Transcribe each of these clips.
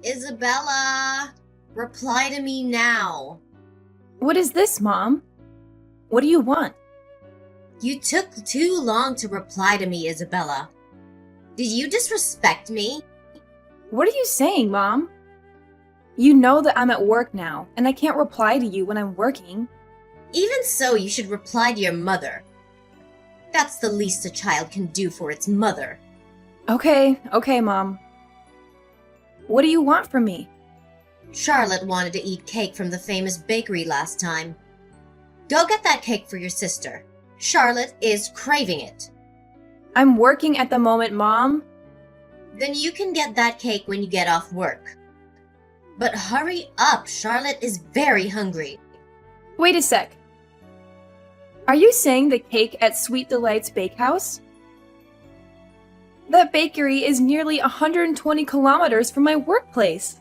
Isabella, reply to me now. What is this, Mom? What do you want? You took too long to reply to me, Isabella. Did you disrespect me? What are you saying, Mom? You know that I'm at work now, and I can't reply to you when I'm working. Even so, you should reply to your mother. That's the least a child can do for its mother. Okay, Mom. What do you want from me? Charlotte wanted to eat cake from the famous bakery last time. Go get that cake for your sister. Charlotte is craving it. I'm working at the moment, Mom. Then you can get that cake when you get off work. But hurry up, Charlotte is very hungry. Wait a sec. Are you saying the cake at Sweet Delights Bakehouse? That bakery is nearly 120 kilometers from my workplace.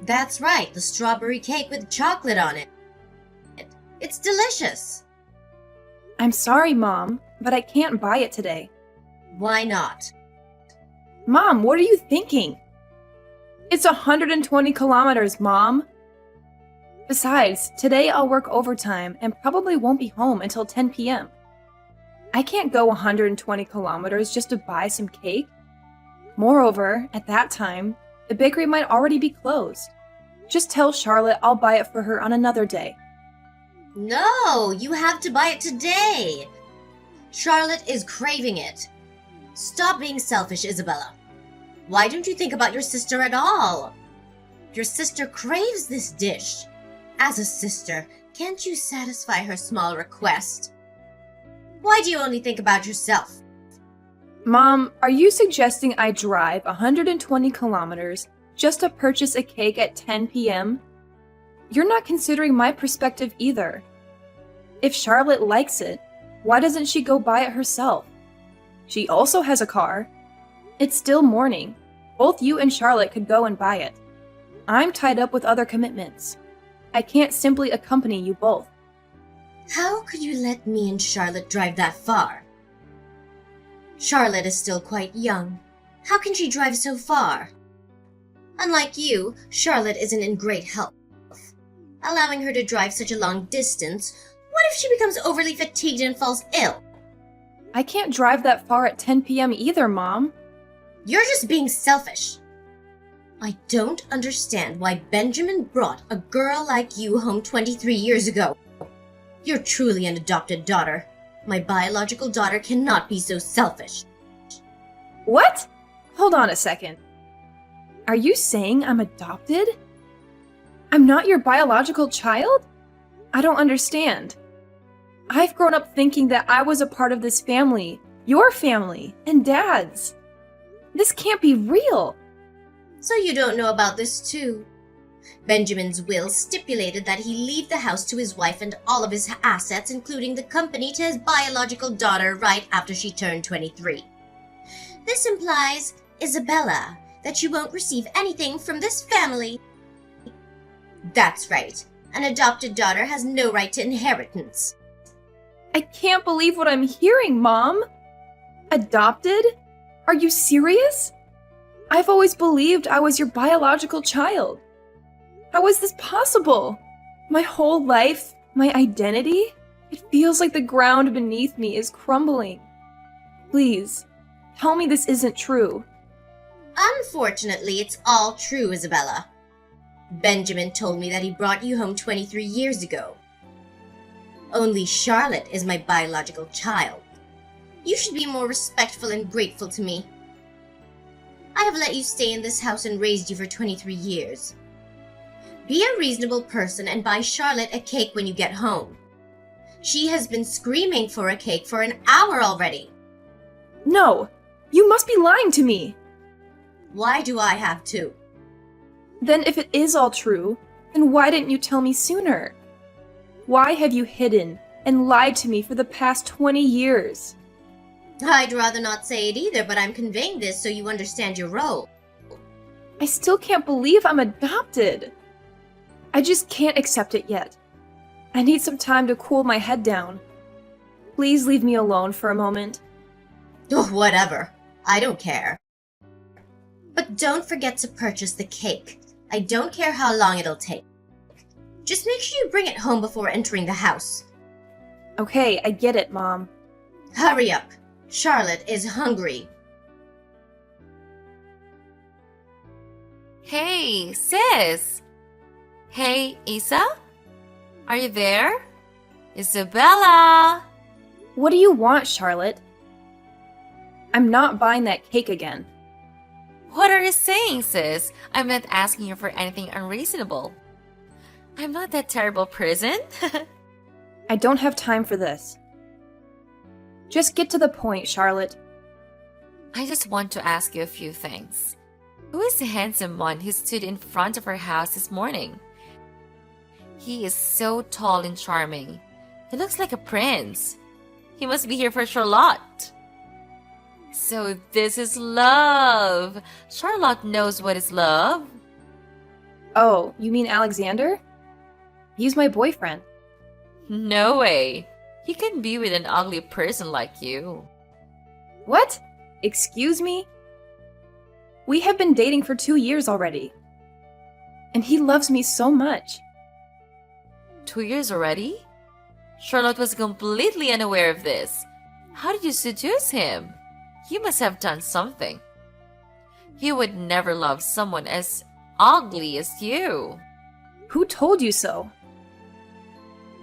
That's right, the strawberry cake with chocolate on it. It's delicious. I'm sorry, Mom, but I can't buy it today. Why not? Mom, what are you thinking? It's 120 kilometers, Mom. Besides, today I'll work overtime and probably won't be home until 10 p.m. I can't go 120 kilometers just to buy some cake. Moreover, at that time, the bakery might already be closed. Just tell Charlotte I'll buy it for her on another day. No, you have to buy it today. Charlotte is craving it. Stop being selfish, Isabella. Why don't you think about your sister at all? Your sister craves this dish. As a sister, can't you satisfy her small request? Why do you only think about yourself? Mom, are you suggesting I drive 120 kilometers just to purchase a cake at 10 p.m.? You're not considering my perspective either. If Charlotte likes it, why doesn't she go buy it herself? She also has a car. It's still morning. Both you and Charlotte could go and buy it. I'm tied up with other commitments. I can't simply accompany you both. How could you let me and Charlotte drive that far? Charlotte is still quite young. How can she drive so far? Unlike you, Charlotte isn't in great health. Allowing her to drive such a long distance, what if she becomes overly fatigued and falls ill? I can't drive that far at 10 p.m. either, Mom. You're just being selfish. I don't understand why Benjamin brought a girl like you home 23 years ago. You're truly an adopted daughter. My biological daughter cannot be so selfish. What? Hold on a second. Are you saying I'm adopted? I'm not your biological child? I don't understand. I've grown up thinking that I was a part of this family, your family, and Dad's. This can't be real. So you don't know about this too. Benjamin's will stipulated that he leave the house to his wife and all of his assets, including the company, to his biological daughter right after she turned 23. This implies, Isabella, that you won't receive anything from this family. That's right. An adopted daughter has no right to inheritance. I can't believe what I'm hearing, Mom. Adopted? Are you serious? I've always believed I was your biological child. How is this possible? My whole life, my identity? It feels like the ground beneath me is crumbling. Please, tell me this isn't true. Unfortunately, it's all true, Isabella. Benjamin told me that he brought you home 23 years ago. Only Charlotte is my biological child. You should be more respectful and grateful to me. I have let you stay in this house and raised you for 23 years. Be a reasonable person and buy Charlotte a cake when you get home. She has been screaming for a cake for an hour already. No, you must be lying to me. Why do I have to? Then if it is all true, then why didn't you tell me sooner? Why have you hidden and lied to me for the past 20 years? I'd rather not say it either, but I'm conveying this so you understand your role. I still can't believe I'm adopted. I just can't accept it yet. I need some time to cool my head down. Please leave me alone for a moment. Oh, whatever. I don't care. But don't forget to purchase the cake. I don't care how long it'll take. Just make sure you bring it home before entering the house. Okay, I get it, Mom. Hurry up. Charlotte is hungry. Hey, sis! Hey, Isa? Are you there? Isabella! What do you want, Charlotte? I'm not buying that cake again. What are you saying, sis? I'm not asking you for anything unreasonable. I'm not that terrible person. I don't have time for this. Just get to the point, Charlotte. I just want to ask you a few things. Who is the handsome one who stood in front of our house this morning? He is so tall and charming. He looks like a prince. He must be here for Charlotte. So this is love. Charlotte knows what is love. Oh, you mean Alexander? He's my boyfriend. No way. He can be with an ugly person like you. What? Excuse me? We have been dating for 2 years already. And he loves me so much. 2 years already? Charlotte was completely unaware of this. How did you seduce him? You must have done something. He would never love someone as ugly as you. Who told you so?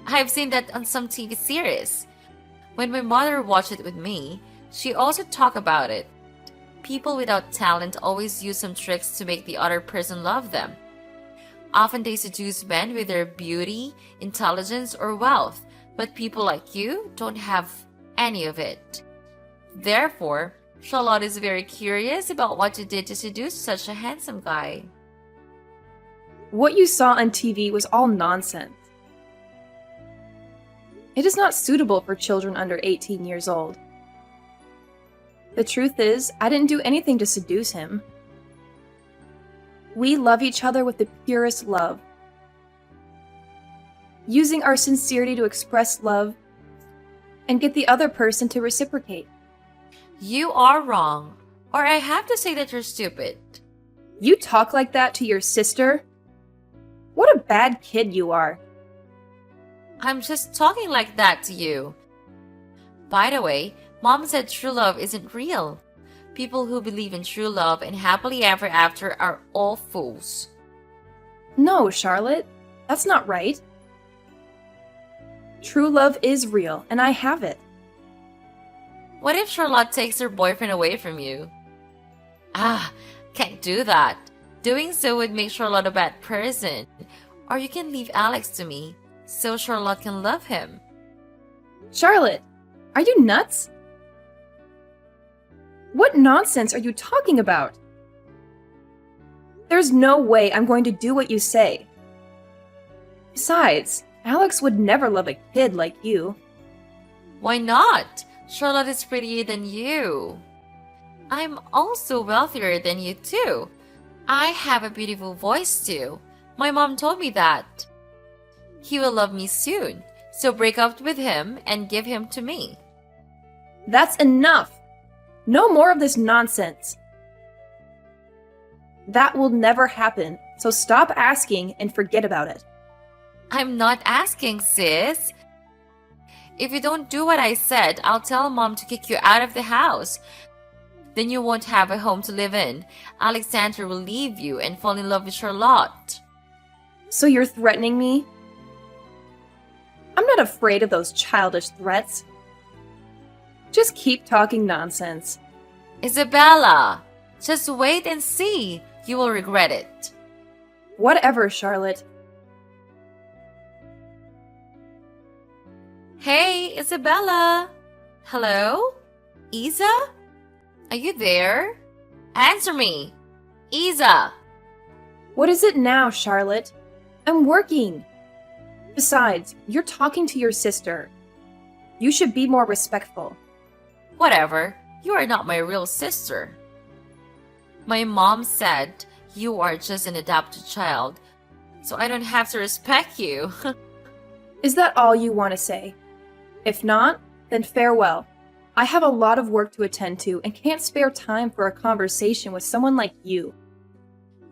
I've seen that on some TV series. When my mother watched it with me, she also talked about it. People without talent always use some tricks to make the other person love them. Often they seduce men with their beauty, intelligence, or wealth, but people like you don't have any of it. Therefore, Charlotte is very curious about what you did to seduce such a handsome guy. What you saw on TV was all nonsense. It is not suitable for children under 18 years old. The truth is, I didn't do anything to seduce him. We love each other with the purest love. Using our sincerity to express love and get the other person to reciprocate. You are wrong, or I have to say that you're stupid. You talk like that to your sister? What a bad kid you are. I'm just talking like that to you. By the way, Mom said true love isn't real. People who believe in true love and happily ever after are all fools. No, Charlotte, that's not right. True love is real, and I have it. What if Charlotte takes her boyfriend away from you? Can't do that. Doing so would make Charlotte a bad person. Or you can leave Alex to me, so Charlotte can love him. Charlotte, are you nuts? What nonsense are you talking about? There's no way I'm going to do what you say. Besides, Alex would never love a kid like you. Why not? Charlotte is prettier than you. I'm also wealthier than you too. I have a beautiful voice too. My mom told me that. He will love me soon, so break up with him and give him to me. That's enough. No more of this nonsense. That will never happen, so stop asking and forget about it. I'm not asking, sis. If you don't do what I said, I'll tell Mom to kick you out of the house. Then you won't have a home to live in. Alexander will leave you and fall in love with Charlotte. So you're threatening me? I'm not afraid of those childish threats. Just keep talking nonsense. Isabella, just wait and see. You will regret it. Whatever, Charlotte. Hey, Isabella. Hello? Isa? Are you there? Answer me. Isa. What is it now, Charlotte? I'm working. Besides, you're talking to your sister. You should be more respectful. Whatever. You are not my real sister. My mom said you are just an adopted child, so I don't have to respect you. Is that all you want to say? If not, then farewell. I have a lot of work to attend to and can't spare time for a conversation with someone like you.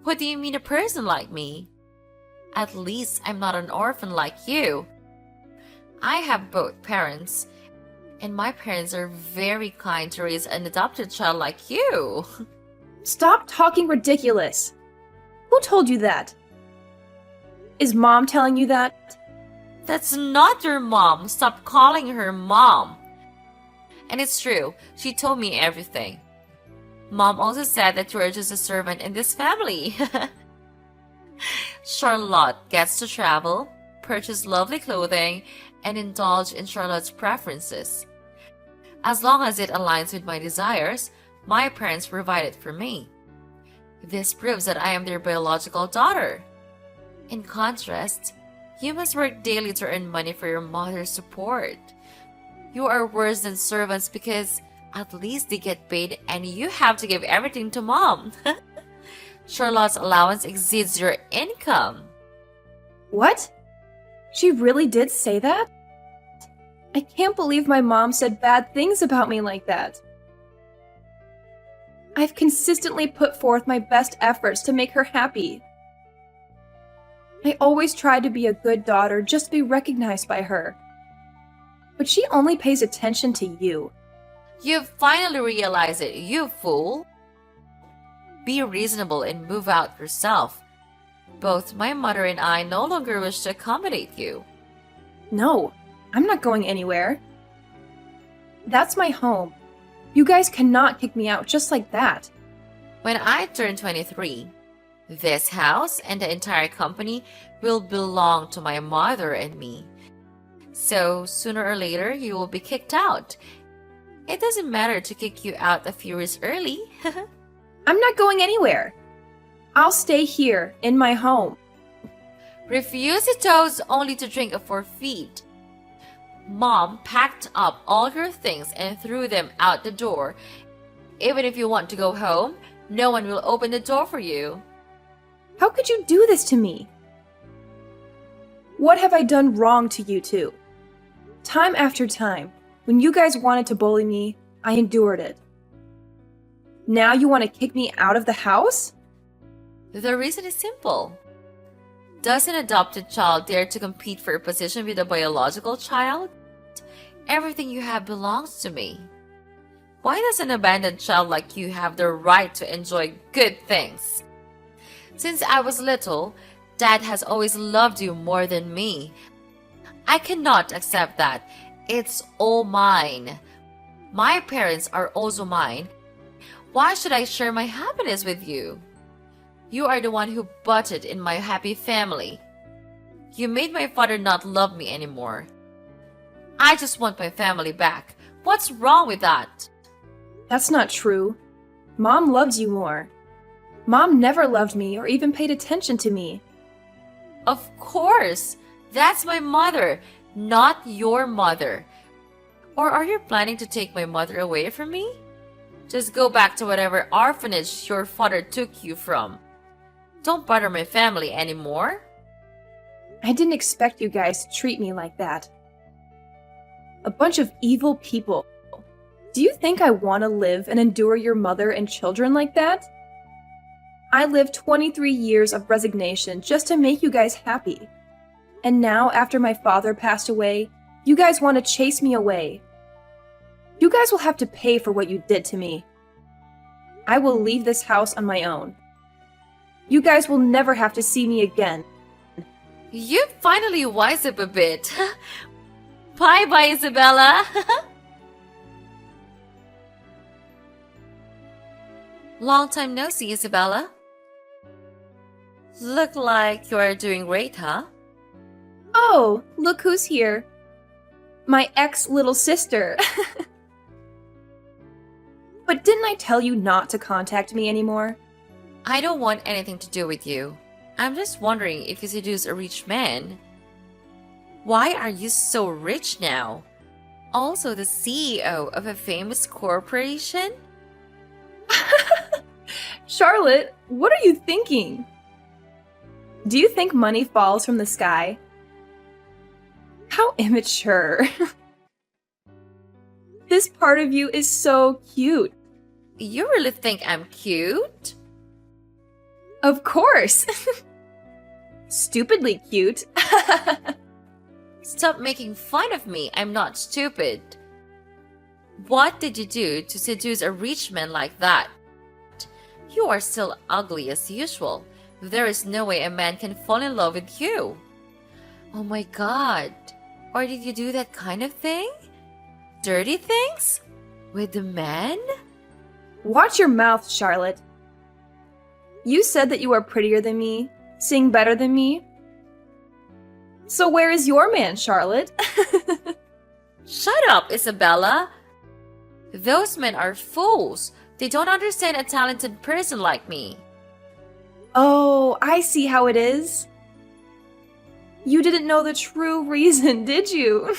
What do you mean a person like me? At least I'm not an orphan like you. I have both parents, and my parents are very kind to raise an adopted child like you. Stop talking ridiculous. Who told you that? Is Mom telling you that? That's not your mom. Stop calling her mom. And it's true. She told me everything. Mom also said that you are just a servant in this family. Charlotte gets to travel, purchase lovely clothing, and indulge in Charlotte's preferences. As long as it aligns with my desires, my parents provide it for me. This proves that I am their biological daughter. In contrast, you must work daily to earn money for your mother's support. You are worse than servants because at least they get paid and you have to give everything to Mom. Charlotte's allowance exceeds your income. What? She really did say that? I can't believe my mom said bad things about me like that. I've consistently put forth my best efforts to make her happy. I always tried to be a good daughter just to be recognized by her. But she only pays attention to you. You've finally realized it, you fool. Be reasonable and move out yourself. Both my mother and I no longer wish to accommodate you. No, I'm not going anywhere. That's my home. You guys cannot kick me out just like that. When I turn 23, this house and the entire company will belong to my mother and me. So sooner or later, you will be kicked out. It doesn't matter to kick you out a few years early. I'm not going anywhere. I'll stay here, in my home. Refuse to toast only to drink a forfeit. Mom packed up all your things and threw them out the door. Even if you want to go home, no one will open the door for you. How could you do this to me? What have I done wrong to you two? Time after time, when you guys wanted to bully me, I endured it. Now you want to kick me out of the house? The reason is simple. Does an adopted child dare to compete for a position with a biological child? Everything you have belongs to me. Why does an abandoned child like you have the right to enjoy good things? Since I was little, Dad has always loved you more than me. I cannot accept that. It's all mine. My parents are also mine. Why should I share my happiness with you? You are the one who butted in my happy family. You made my father not love me anymore. I just want my family back. What's wrong with that? That's not true. Mom loves you more. Mom never loved me or even paid attention to me. Of course. That's my mother, not your mother. Or are you planning to take my mother away from me? Just go back to whatever orphanage your father took you from. Don't bother my family anymore. I didn't expect you guys to treat me like that. A bunch of evil people. Do you think I want to live and endure your mother and children like that? I lived 23 years of resignation just to make you guys happy. And now, after my father passed away, you guys want to chase me away. You guys will have to pay for what you did to me. I will leave this house on my own. You guys will never have to see me again. You finally wise up a bit. Bye-bye, Isabella. Long time no see, Isabella. Look like you are doing great, huh? Oh, look who's here. My ex-little sister. But didn't I tell you not to contact me anymore? I don't want anything to do with you. I'm just wondering if you seduce a rich man. Why are you so rich now? Also the CEO of a famous corporation? Charlotte, what are you thinking? Do you think money falls from the sky? How immature. This part of you is so cute. You really think I'm cute? Of course. Stupidly cute. Stop making fun of me. I'm not stupid. What did you do to seduce a rich man like that? You are still ugly as usual. There is no way a man can fall in love with you. Oh my god. Or did you do that kind of thing? Dirty things? With the man? Watch your mouth, Charlotte. You said that you are prettier than me, sing better than me. So where is your man, Charlotte? Shut up, Isabella. Those men are fools. They don't understand a talented person like me. Oh, I see how it is. You didn't know the true reason, did you?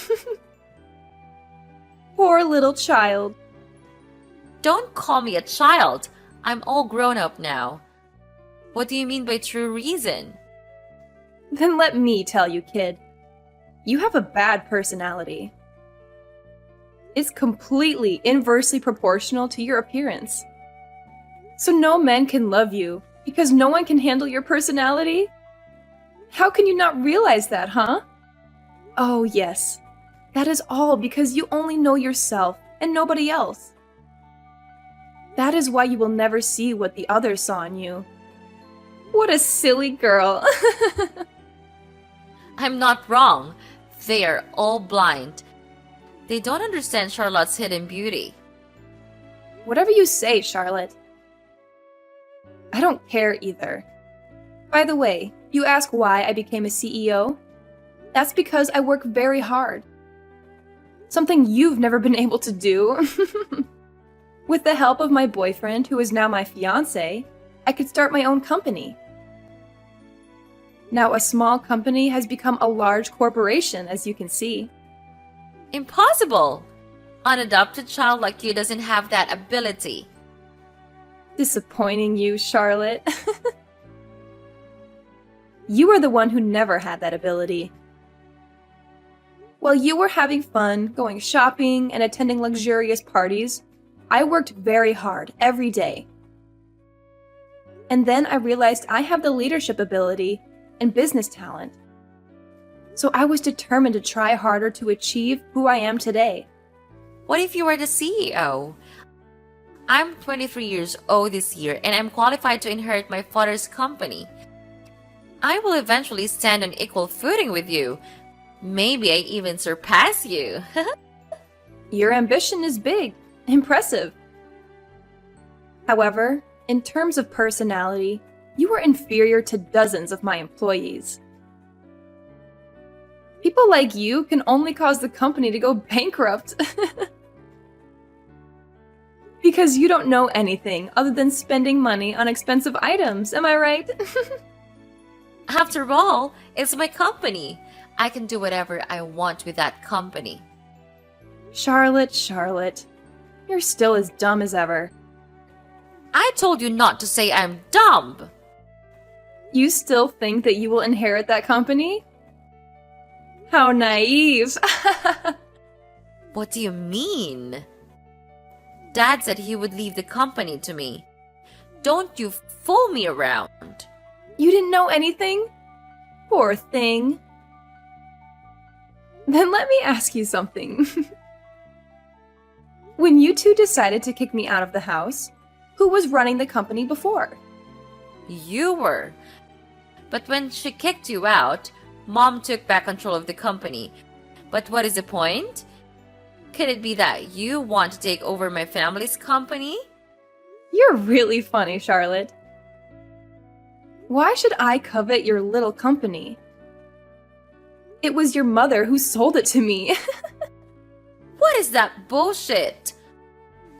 Poor little child. Don't call me a child. I'm all grown up now. What do you mean by true reason? Then let me tell you, kid. You have a bad personality. It's completely inversely proportional to your appearance. So no men can love you because no one can handle your personality? How can you not realize that, huh? Oh, yes. That is all because you only know yourself and nobody else. That is why you will never see what the others saw in you. What a silly girl. I'm not wrong. They are all blind. They don't understand Charlotte's hidden beauty. Whatever you say, Charlotte. I don't care either. By the way, you ask why I became a CEO? That's because I work very hard. Something you've never been able to do. With the help of my boyfriend, who is now my fiancé, I could start my own company. Now a small company has become a large corporation, as you can see. Impossible! An adopted child like you doesn't have that ability. Disappointing you, Charlotte. You are the one who never had that ability. While you were having fun, going shopping, and attending luxurious parties, I worked very hard every day. And then I realized I have the leadership ability and business talent. So I was determined to try harder to achieve who I am today. What if you were the CEO? I'm 23 years old this year and I'm qualified to inherit my father's company. I will eventually stand on equal footing with you. Maybe I even surpass you. Your ambition is big, impressive. However, in terms of personality, you are inferior to dozens of my employees. People like you can only cause the company to go bankrupt. Because you don't know anything other than spending money on expensive items, am I right? After all, it's my company. I can do whatever I want with that company. Charlotte, you're still as dumb as ever. I told you not to say I'm dumb. You still think that you will inherit that company? How naive. What do you mean? Dad said he would leave the company to me. Don't you fool me around. You didn't know anything? Poor thing. Then let me ask you something. When you two decided to kick me out of the house, who was running the company before? You were. But when she kicked you out, Mom took back control of the company. But what is the point? Could it be that you want to take over my family's company? You're really funny, Charlotte. Why should I covet your little company? It was your mother who sold it to me. What is that bullshit?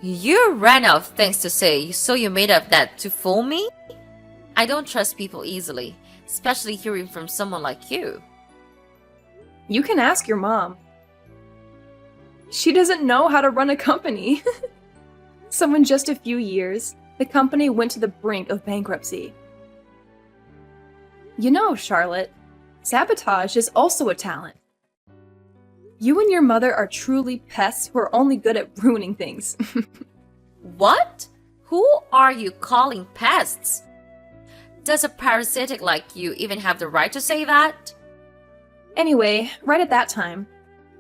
You ran out of things to say, so you made up that to fool me? I don't trust people easily, especially hearing from someone like you. You can ask your mom. She doesn't know how to run a company. So in just a few years, the company went to the brink of bankruptcy. You know, Charlotte, sabotage is also a talent. You and your mother are truly pests who are only good at ruining things. What? Who are you calling pests? Does a parasitic like you even have the right to say that? Anyway, right at that time,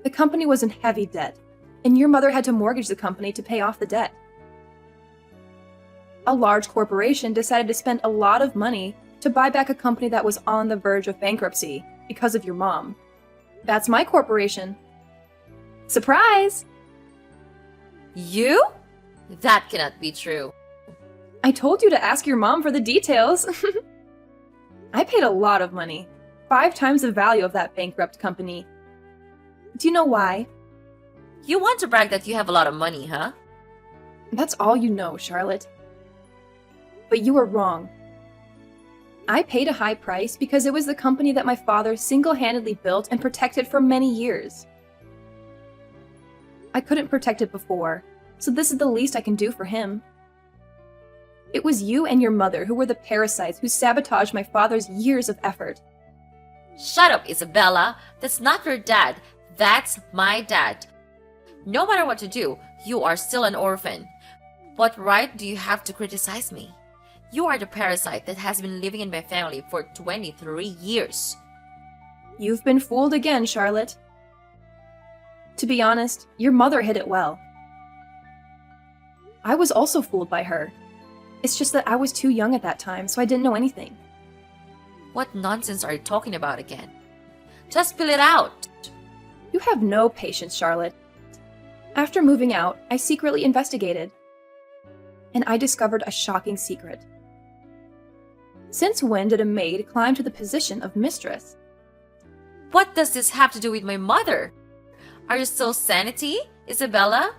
the company was in heavy debt, and your mother had to mortgage the company to pay off the debt. A large corporation decided to spend a lot of money to buy back a company that was on the verge of bankruptcy because of your mom. That's my corporation. Surprise! You? That cannot be true. I told you to ask your mom for the details. I paid a lot of money, 5 times the value of that bankrupt company. Do you know why? You want to brag that you have a lot of money, huh? That's all you know, Charlotte. But you were wrong. I paid a high price because it was the company that my father single-handedly built and protected for many years. I couldn't protect it before, so this is the least I can do for him. It was you and your mother who were the parasites who sabotaged my father's years of effort. Shut up, Isabella. That's not your dad. That's my dad. No matter what you do, you are still an orphan. What right do you have to criticize me? You are the parasite that has been living in my family for 23 years. You've been fooled again, Charlotte. To be honest, your mother hid it well. I was also fooled by her. It's just that I was too young at that time, so I didn't know anything. What nonsense are you talking about again? Just spill it out. You have no patience, Charlotte. After moving out, I secretly investigated. And I discovered a shocking secret. Since when did a maid climb to the position of mistress? What does this have to do with my mother? Are you still sanity, Isabella?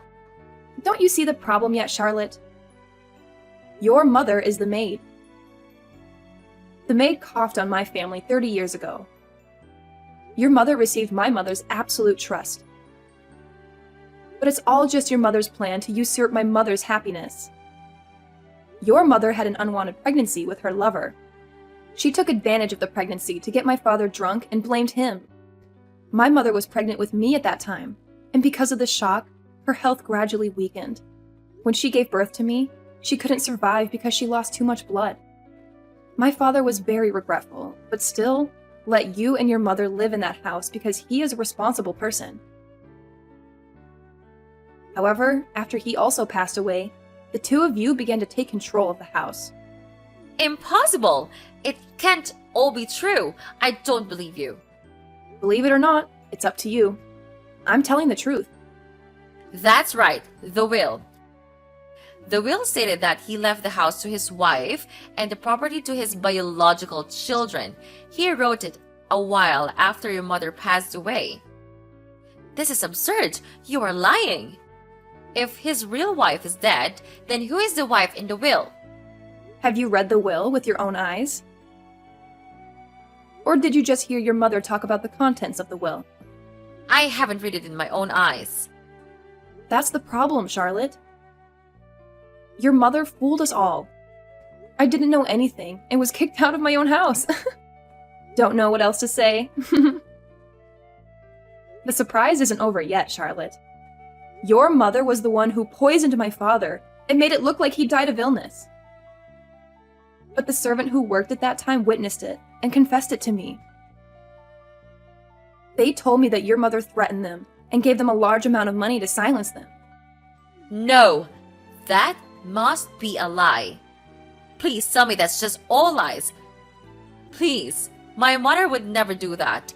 Don't you see the problem yet, Charlotte? Your mother is the maid. The maid coughed on my family 30 years ago. Your mother received my mother's absolute trust. But it's all just your mother's plan to usurp my mother's happiness. Your mother had an unwanted pregnancy with her lover. She took advantage of the pregnancy to get my father drunk and blamed him. My mother was pregnant with me at that time, and because of the shock, her health gradually weakened. When she gave birth to me, she couldn't survive because she lost too much blood. My father was very regretful, but still let you and your mother live in that house because he is a responsible person. However, after he also passed away, the two of you began to take control of the house. Impossible! It can't all be true. I don't believe you. Believe it or not, it's up to you. I'm telling the truth. That's right, the will. The will stated that he left the house to his wife and the property to his biological children. He wrote it a while after your mother passed away. This is absurd. You are lying. If his real wife is dead, then who is the wife in the will? Have you read the will with your own eyes? Or did you just hear your mother talk about the contents of the will? I haven't read it in my own eyes. That's the problem, Charlotte. Your mother fooled us all. I didn't know anything and was kicked out of my own house. Don't know what else to say. The surprise isn't over yet, Charlotte. Your mother was the one who poisoned my father and made it look like he died of illness. But the servant who worked at that time witnessed it and confessed it to me. They told me that your mother threatened them and gave them a large amount of money to silence them. No, that must be a lie. Please tell me that's just all lies. Please, my mother would never do that.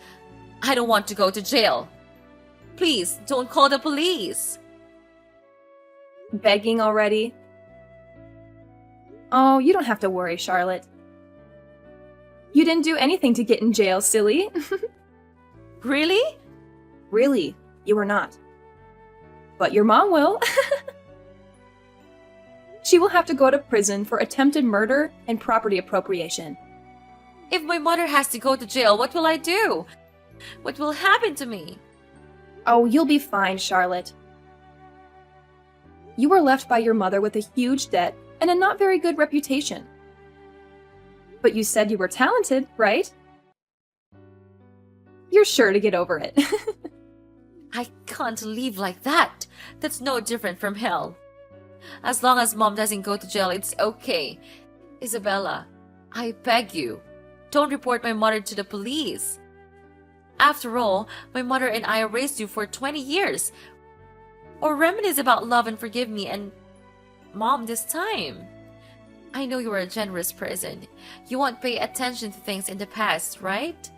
I don't want to go to jail. Please, don't call the police. Begging already? Oh, you don't have to worry, Charlotte. You didn't do anything to get in jail, silly. Really? Really, you were not. But your mom will. She will have to go to prison for attempted murder and property appropriation. If my mother has to go to jail, what will I do? What will happen to me? Oh, you'll be fine, Charlotte. You were left by your mother with a huge debt and a not very good reputation. But you said you were talented, right? You're sure to get over it. I can't leave like that. That's no different from hell. As long as Mom doesn't go to jail, it's okay. Isabella, I beg you, don't report my mother to the police. After all, my mother and I raised you for 20 years. Or reminisce about love and forgive me and Mom this time. I know you're a generous person. You won't pay attention to things in the past, right?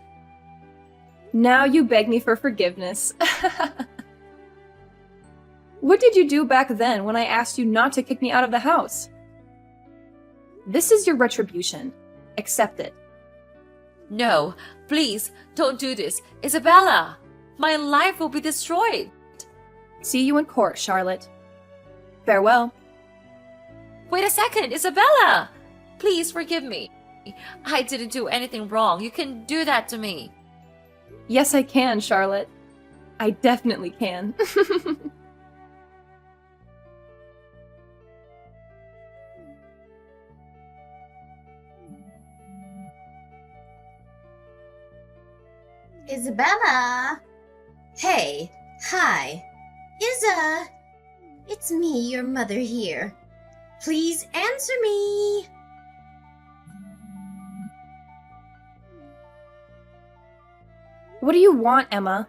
Now you beg me for forgiveness. What did you do back then when I asked you not to kick me out of the house? This is your retribution. Accept it. No, please, don't do this. Isabella, my life will be destroyed. See you in court, Charlotte. Farewell. Wait a second, Isabella! Please forgive me. I didn't do anything wrong. You can do that to me. Yes, I can, Charlotte. I definitely can. Isabella! Hey, hi. Isa! It's me, your mother here. Please answer me! What do you want, Emma?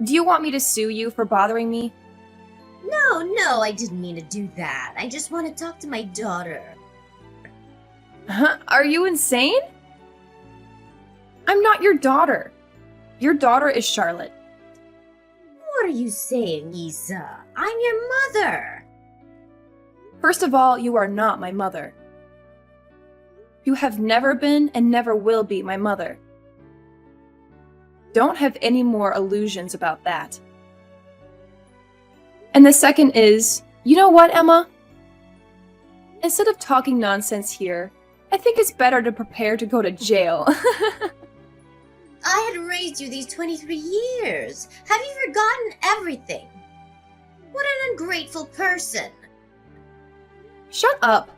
Do you want me to sue you for bothering me? No, I didn't mean to do that. I just want to talk to my daughter. Huh? Are you insane? I'm not your daughter. Your daughter is Charlotte. What are you saying, Isa? I'm your mother. First of all, you are not my mother. You have never been and never will be my mother. Don't have any more illusions about that. And the second is, you know what, Emma? Instead of talking nonsense here, I think it's better to prepare to go to jail. I had raised you these 23 years. Have you forgotten everything? What an ungrateful person. Shut up.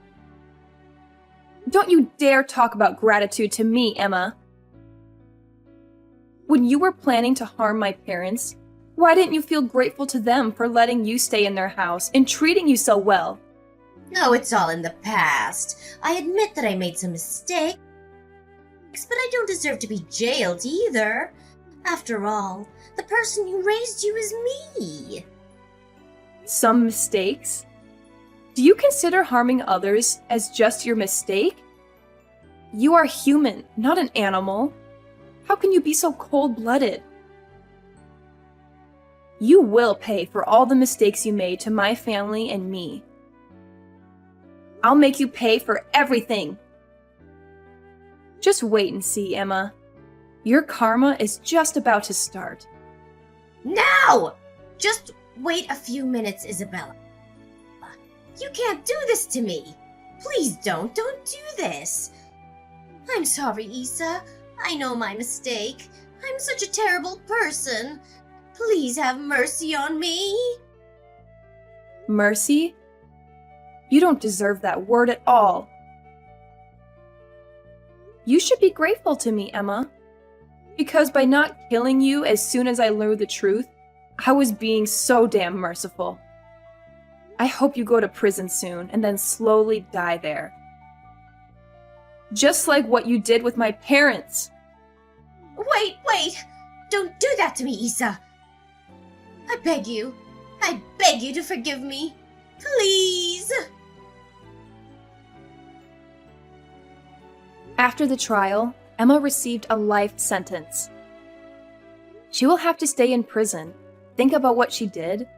Don't you dare talk about gratitude to me, Emma. When you were planning to harm my parents, why didn't you feel grateful to them for letting you stay in their house and treating you so well? No, it's all in the past. I admit that I made some mistakes, but I don't deserve to be jailed either. After all, the person who raised you is me. Some mistakes? Do you consider harming others as just your mistake? You are human, not an animal. How can you be so cold-blooded? You will pay for all the mistakes you made to my family and me. I'll make you pay for everything. Just wait and see, Emma. Your karma is just about to start. Now! Just wait a few minutes, Isabella. You can't do this to me. Please don't do this. I'm sorry, Isa. I know my mistake. I'm such a terrible person. Please have mercy on me. Mercy? You don't deserve that word at all. You should be grateful to me, Emma. Because by not killing you as soon as I learned the truth, I was being so damn merciful. I hope you go to prison soon and then slowly die there. Just like what you did with my parents. Wait! Don't do that to me, Isa. I beg you to forgive me. Please! After the trial, Emma received a life sentence. She will have to stay in prison, think about what she did,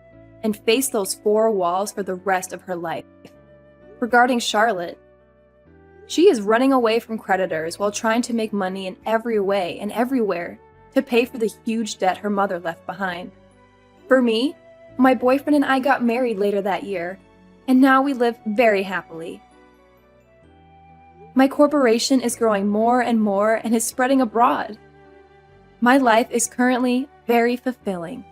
and face those four walls for the rest of her life. Regarding Charlotte, she is running away from creditors while trying to make money in every way and everywhere to pay for the huge debt her mother left behind. For me, my boyfriend and I got married later that year, and now we live very happily. My corporation is growing more and more and is spreading abroad. My life is currently very fulfilling.